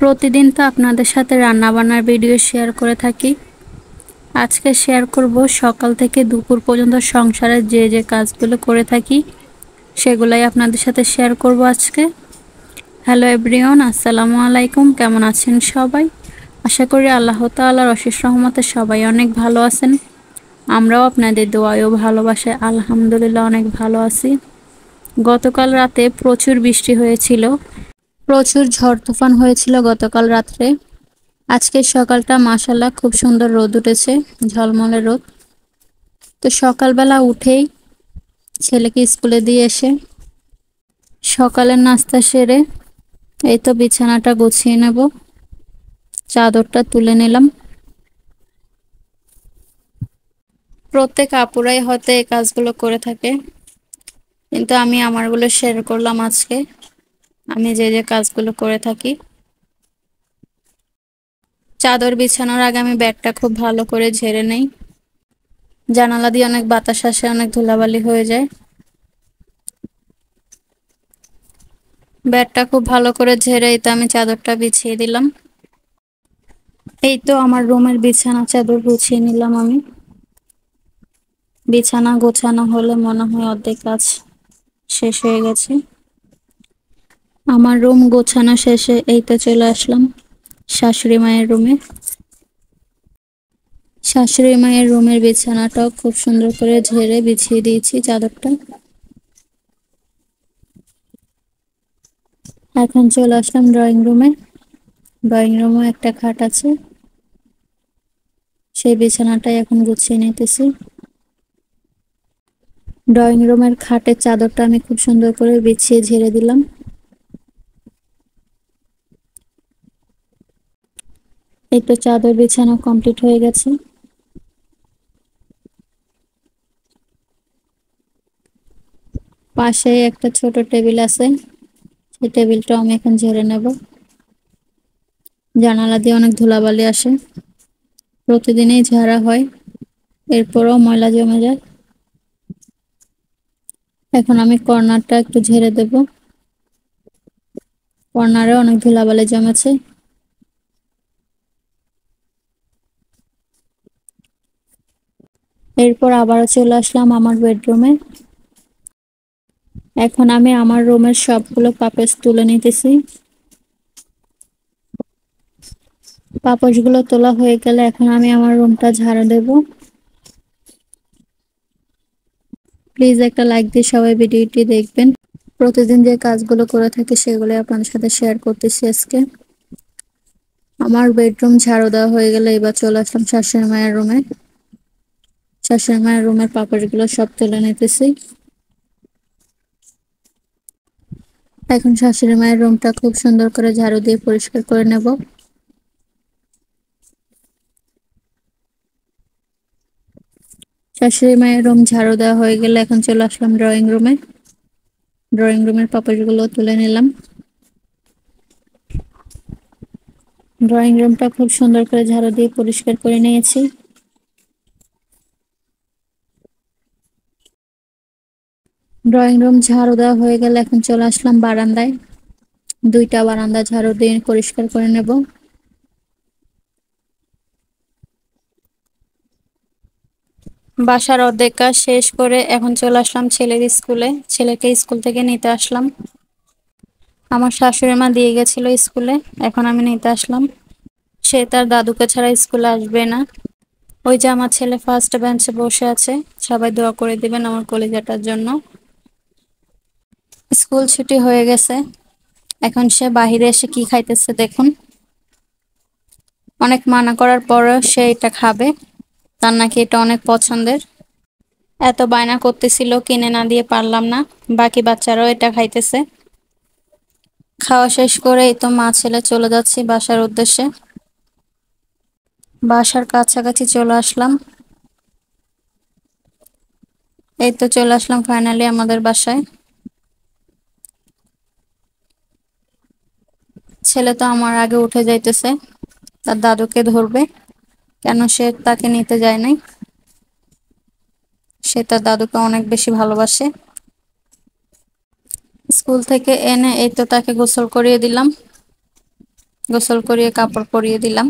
প্রতিদিন তো আপনাদের সাথে রান্নাবান্নার ভিডিও শেয়ার করে থাকি। আজকে শেয়ার করব সকাল থেকে দুপুর পর্যন্ত সংসারের যে কাজগুলো করে থাকি সেগুলাই আপনাদের সাথে শেয়ার করব আজকে। হ্যালো এভরিওয়ান, আসসালামু আলাইকুম। কেমন আছেন সবাই? আশা করি আল্লাহ তাআলার অশেষ রহমতে সবাই অনেক ভালো আছেন। আমরাও আপনাদের দোয়ায় ও ভালোবাসায় আলহামদুলিল্লাহ অনেক ভালো আছি। গতকাল রাতে প্রচুর বৃষ্টি হয়েছিল, প্রচুর ঝড় তুফান হয়েছিল গতকাল রাত্রে। আজকে সকালটা মাশাআল্লাহ খুব সুন্দর রোদ উঠেছে, ঝলমলে রোদ। তো সকালবেলা উঠেই ছেলেকে স্কুলে দিয়ে এসে সকালের নাস্তা সেরে এই তো বিছানাটা গুছিয়ে নেব, চাদরটা তুলে নিলাম। প্রত্যেক আপুরাই হয়তো এই কাজগুলো করে থাকে, কিন্তু আমি আমারগুলো শেয়ার করলাম আজকে, আমি যে কাজগুলো করে থাকি। চাদর বিছানোর আগে আমি ব্যাগটা খুব ভালো করে ঝেড়ে নেই, জানালা দিয়ে অনেক বাতাস আসে, অনেক ধুলাবালি হয়ে যায়। ব্যাগটা খুব ভালো করে ঝেড়ে এই তো আমি চাদরটা বিছিয়ে দিলাম। এই তো আমার রুমের বিছানা চাদর গুছিয়ে নিলাম আমি। বিছানা গোছানো হলে মনে হয় অর্ধেক কাজ শেষ হয়ে গেছে। আমার রুম গোছানো শেষে এই তো চলে আসলাম শাশুড়ি মায়ের রুমে। শাশুড়ি মায়ের রুমের বিছানাটাও খুব সুন্দর করে ঝেড়ে বিছিয়ে দিয়েছি চাদরটা। এখন চলে আসলাম ড্রয়িং রুমে। ড্রয়িং রুমে একটা খাট আছে, সেই বিছানাটাই এখন গুছিয়ে নিতেছি। ড্রয়িং রুমের খাটের চাদরটা আমি খুব সুন্দর করে বিছিয়ে ঝেড়ে দিলাম। এই তো চাদর বিছানা কমপ্লিট হয়ে গেছে। পাশে একটা ছোট টেবিল আছে, সেই টেবিলটাও আমি এখন ঝেড়ে নেব। জানালা দিয়ে অনেক ধুলাবালি আসে, প্রতিদিনই ঝাড়া হয়, এরপরও ময়লা জমে যায়। এখন আমি কর্নারটা একটু ঝেড়ে দেব, কর্নারে অনেক ধুলাবালি জমেছে। এরপর আবারও চলে আসলাম আমার বেডরুমে। এখন আমি আমার রুমের সবগুলো পাপোশ তুলে নিতেছি। পাপোশগুলো তোলা হয়ে গেলে এখন আমি আমার রুমটা ঝাড়ু দেব। প্লিজ একটা লাইক দিয়ে সবাই ভিডিওটি দেখবেন। প্রতিদিন যে কাজগুলো করে থাকি সেগুলো আপনাদের সাথে শেয়ার করতেছি আজকে। আমার বেডরুম ঝাড়ু দেওয়া হয়ে গেলে এবার চলে আসলাম শাশুড়ি মায়ের রুমে। শাশুড়ি মায়ের রুমের পাপোশগুলো সব তুলে নিতেছি। এখন শাশুড়ি মায়ের রুমটা খুব সুন্দর করে ঝাড়ু দিয়ে পরিষ্কার করে নেব। শাশুড়ি মায়ের রুম ঝাড়ু দেওয়া হয়ে গেলে এখন চলে আসলাম ড্রয়িং রুমে। ড্রয়িং রুমের পাপোশগুলো তুলে নিলাম। ড্রয়িং রুমটা খুব সুন্দর করে ঝাড়ু দিয়ে পরিষ্কার করে নিয়েছি। ড্রয়িং রুম ঝাড়ু দেওয়া হয়ে গেলে এখন চলে আসলাম বারান্দায়। দুইটা বারান্দা ঝাড়ু দিয়ে পরিষ্কার করে নেব। বাসার অর্ধেক কাজ শেষ করে এখন চলে আসলাম ছেলের স্কুলে। ছেলেকে স্কুল থেকে নিতে আসলাম। আমার শাশুড়ি মা দিয়ে গেছিল স্কুলে, এখন আমি নিতে আসলাম। সে তার দাদুকে ছাড়া স্কুলে আসবে না। ওই যে আমার ছেলে ফার্স্ট বেঞ্চে বসে আছে, সবাই দোয়া করে দিবেন আমার কলিজাটার জন্য। স্কুল ছুটি হয়ে গেছে, এখন সে বাহিরে এসে কি খাইতেছে দেখুন। অনেক মানা করার পরেও সে এটা খাবে, তার নাকি এটা অনেক পছন্দের। এত বায়না করতেছিল, কিনে না দিয়ে পারলাম না। বাকি বাচ্চারাও এটা খাইতেছে। খাওয়া শেষ করে এই তো মা ছেলে চলে যাচ্ছি বাসার উদ্দেশ্যে। বাসার কাছাকাছি চলে আসলাম। এই তো চলে আসলাম ফাইনালি আমাদের বাসায়। ছেলে তো আমার আগে উঠে যাইতেছে, তার দাদুকে ধরবে, কেন সে তাকে নিতে যায় নাই। সে তার দাদুকে অনেক বেশি ভালোবাসে। স্কুল থেকে এনে এই তো তাকে গোসল করিয়ে দিলাম। গোসল করিয়ে কাপড় পরিয়ে দিলাম।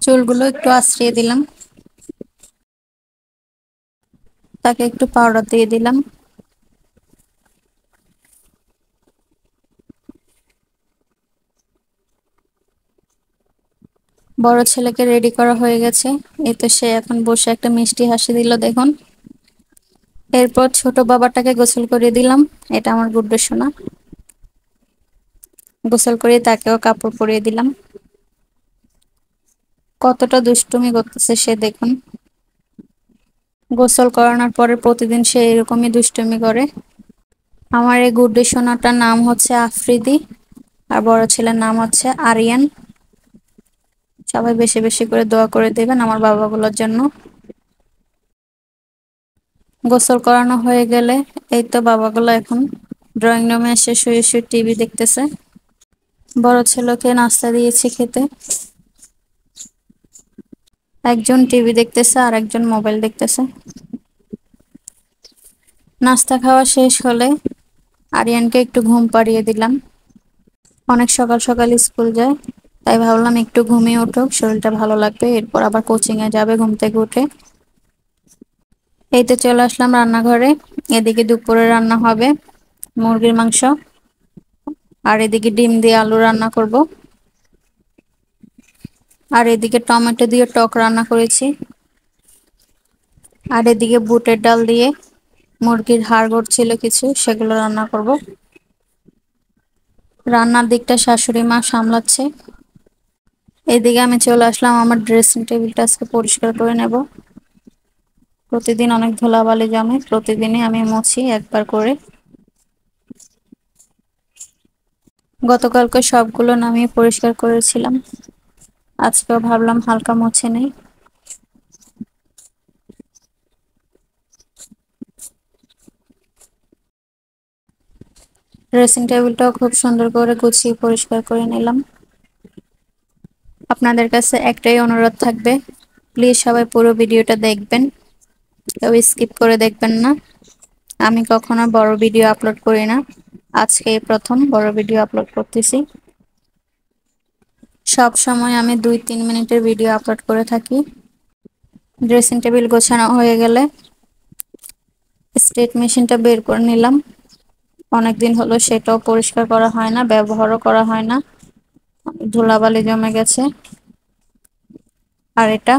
চুলগুলো একটু আঁচড়িয়ে দিলাম, তাকে একটু পাউডার দিয়ে দিলাম। বড় ছেলেকে রেডি করা হয়ে গেছে, এই তো সে এখন বসে একটা মিষ্টি হাসি দিল দেখুন। এরপর ছোট বাবাটাকে গোসল করিয়ে দিলাম, এটা আমার গুড্ডু সোনা। গোসল করিয়ে তাকেও কাপড় পরিয়ে দিলাম। কতটা দুষ্টুমি করতেছে সে দেখুন। গোসল করানোর পরে প্রতিদিন সে এরকমই দুষ্টুমি করে। আমার এই গুড্ডু সোনাটার নাম হচ্ছে আফ্রিদি, আর বড় ছেলের নাম হচ্ছে আরিয়ান। সবাই বেশি বেশি করে দোয়া করে দেবেন আমার বাবাগুলোর জন্য। গোসল করানো হয়ে গেলে এই তো বাবাগুলো এখন ড্রয়িং রুমে এসে শুয়ে শুয়ে টিভি দেখতেছে। বড় ছেলেকে নাস্তা দিয়েছি খেতে। একজন টিভি দেখতেছে আর একজন মোবাইল দেখতেছে। নাস্তা খাওয়া শেষ হলে আরিয়ানকে একটু ঘুম পাড়িয়ে দিলাম। অনেক সকাল সকাল স্কুল যায়, তাই ভাবলাম একটু ঘুমিয়ে উঠুক, শরীরটা ভালো লাগবে, এরপর আবার কোচিং এ যাবে ঘুম থেকে উঠে। এই তো চলে আসলাম রান্নাঘরে। এদিকে দুপুরে রান্না হবে মুরগির মাংস, আর এদিকে ডিম দিয়ে আলু রান্না করব, আর এদিকে টমেটো দিয়ে টক রান্না করেছি, আর এদিকে বুটের ডাল দিয়ে মুরগির হাড় গোড় ছিল কিছু, সেগুলো রান্না করব। রান্নার দিকটা শাশুড়ি মা সামলাচ্ছে। এদিকে আমি চলে আসলাম আমার ড্রেসিং টেবিলটা আজকে পরিষ্কার করে নেব। প্রতিদিন অনেক ধুলাবালি জমে, প্রতিদিনই আমি মুছি একবার করে। গতকালকে সবগুলো নামিয়ে পরিষ্কার করেছিলাম, আজকেও ভাবলাম হালকা মুছে নেই। ড্রেসিং টেবিলটাও খুব সুন্দর করে গুছিয়ে পরিষ্কার করে নিলাম। আপনাদের কাছে একটাই অনুরোধ থাকবে, প্লিজ সবাই পুরো ভিডিওটা দেখবেন, কেউ স্কিপ করে দেখবেন না। আমি কখনো বড় ভিডিও আপলোড করি না, আজকে এই প্রথম বড় ভিডিও আপলোড করতেছি। সব সময় আমি 2-3 মিনিটের ভিডিও আপলোড করে থাকি। ড্রেসিং টেবিল গোছানো হয়ে গেলে স্টেট মেশিনটা বের করে নিলাম। অনেকদিন হলো সেটাও পরিষ্কার করা হয় না, ব্যবহারও করা হয় না, ধুলাবালি জমে গেছে। আর এটা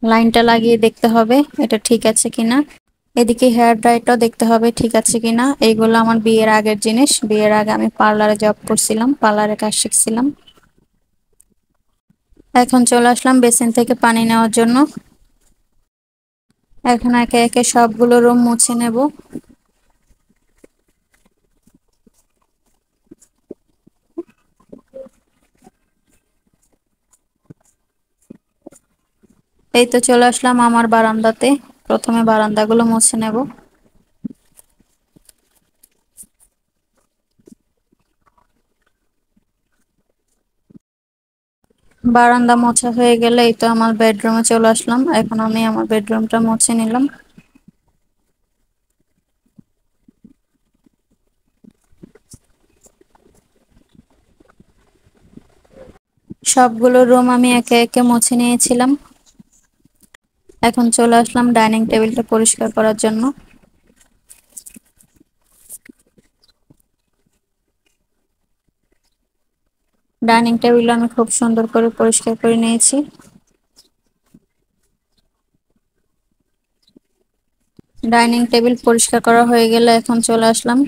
লাইনটা লাগিয়ে দেখতে হবে এটা ঠিক আছে কিনা। এদিকে হেয়ার ড্রাইটাও দেখতে হবে ঠিক আছে কিনা। এইগুলো আমার বিয়ের আগের জিনিস, বিয়ের আগে আমি পার্লারে জব করছিলাম, পার্লারে কাজ শিখছিলাম। এখন চলে আসলাম বেসিন থেকে পানি নেওয়ার জন্য। এখন একে একে সবগুলো রুম মুছে নেব। এই তো চলে আসলাম আমার বারান্দাতে, প্রথমে বারান্দাগুলো মুছে নেব। বারান্দা মোছা হয়ে গেলে এই তো আমার বেডরুমে চলে আসলাম, এখন আমি আমার বেডরুমটা মুছে নিলাম। সবগুলো রুম আমি একে একে মুছে নিয়েছিলাম। এখন চলে আসলাম ডাইনিং টেবিলটা পরিষ্কার করার জন্য। ডাইনিং টেবিল আমি খুব সুন্দর করে পরিষ্কার করে নিয়েছি। ডাইনিং টেবিল পরিষ্কার করা হয়ে গেলে এখন চলে আসলাম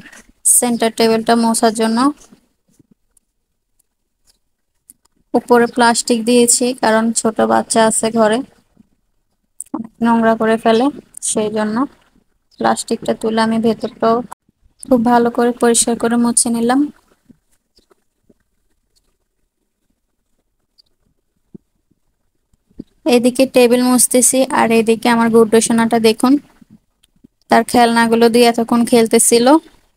সেন্টার টেবিলটা মোছার জন্য। উপরে প্লাস্টিক দিয়েছি কারণ ছোট বাচ্চা আছে ঘরে, নোংরা করে ফেলে, সেই জন্য প্লাস্টিকটা তুলে আমি ভেতরটাও খুব ভালো করে পরিষ্কার করে মুছে নিলাম। এদিকে টেবিল মুছতেছি, আর এদিকে আমার গুড্ডু সোনাটা দেখুন, তার খেলনাগুলো দিয়ে এতক্ষণ খেলতেছিল,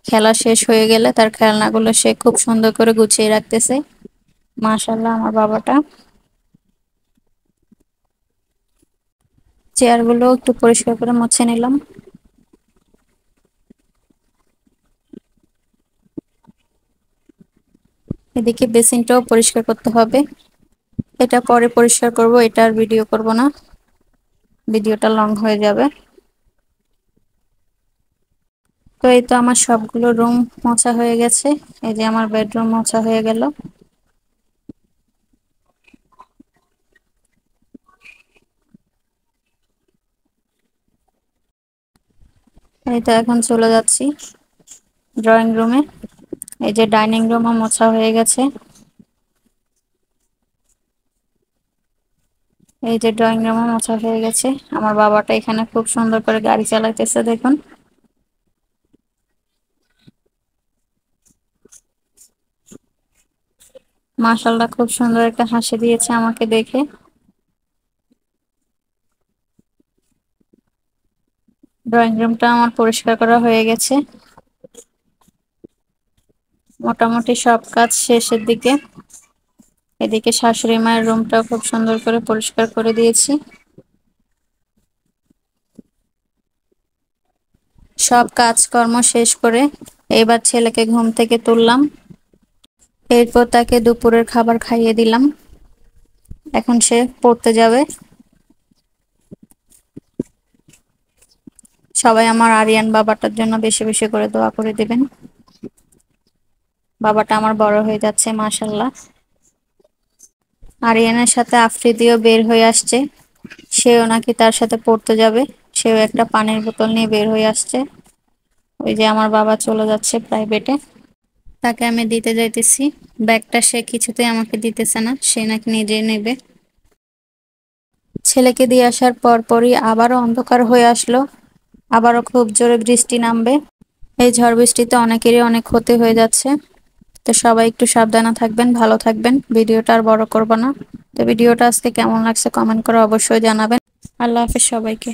খেলা শেষ হয়ে গেলে তার খেলনাগুলো সে খুব সুন্দর করে গুছিয়ে রাখতেছে। মাশাআল্লাহ আমার বাবাটা। চেয়ারগুলো একটু পরিষ্কার করে মুছে নিলাম। এদিকে বেসিনটাও পরিষ্কার করতে হবে, এটা পরে পরিষ্কার করব, এটা আর ভিডিও করব না, ভিডিওটা লং হয়ে যাবে। তো এই তো আমার সবগুলো রুম মোছা হয়ে গেছে, এই যে আমার বেডরুম মোছা হয়ে গেল। এই তো এখন চলে যাচ্ছি ড্রয়িং রুমে। এই যে ডাইনিং রুমও মোছা হয়ে গেছে, এই যে ড্রয়িং রুমও মোছা হয়ে গেছে। আমার বাবাটা এখানে খুব সুন্দর করে গাড়ি চালাইতেছে, দেখুন। মাশাআল্লাহ, খুব সুন্দর একটা হাসি দিয়েছে আমাকে দেখে। ড্রয়িং রুমটা আমার পরিষ্কার করা হয়ে গেছে, মোটামুটি সব কাজ শেষের দিকে। এদিকে শাশুড়ি মায়ের রুমটাও খুব সুন্দর করে পরিষ্কার করে দিয়েছি। সব কাজকর্ম শেষ করে এবার ছেলেকে ঘুম থেকে তুললাম, এরপর তাকে দুপুরের খাবার খাইয়ে দিলাম। এখন সে পড়তে যাবে। সবাই আমার আরিয়ান বাবাটার জন্য বেশি বেশি করে দোয়া করে দিবেন। বাবাটা আমার বড় হয়ে যাচ্ছে মাশাআল্লাহ। আরিয়ানের সাথে আফ্রিদিও বের হয়ে আসছে, সেও নাকি তার সাথে পড়তে যাবে। সেও একটা পানির বোতল নিয়ে বের হয়ে আসছে। ওই যে আমার বাবা চলে যাচ্ছে প্রাইভেটে, তাকে আমি দিতে যাইতেছি। ব্যাগটা সে কিছুতেই আমাকে দিতেছে না, সে নাকি নিজে নেবে। ছেলেকে দিয়ে আসার পরপরই আবারও অন্ধকার হয়ে আসলো, আবারও খুব জোরে বৃষ্টি নামবে। এই ঝড় বৃষ্টিতে অনেকেরই অনেক ক্ষতি হয়ে যাচ্ছে। তো সবাই একটু সাবধানে থাকবেন, ভালো থাকবেন। ভিডিওটা আর বড় করব না। তো ভিডিওটা আজকে কেমন লাগছে কমেন্ট করে অবশ্যই জানাবেন। আল্লাহ হাফেজ সবাইকে।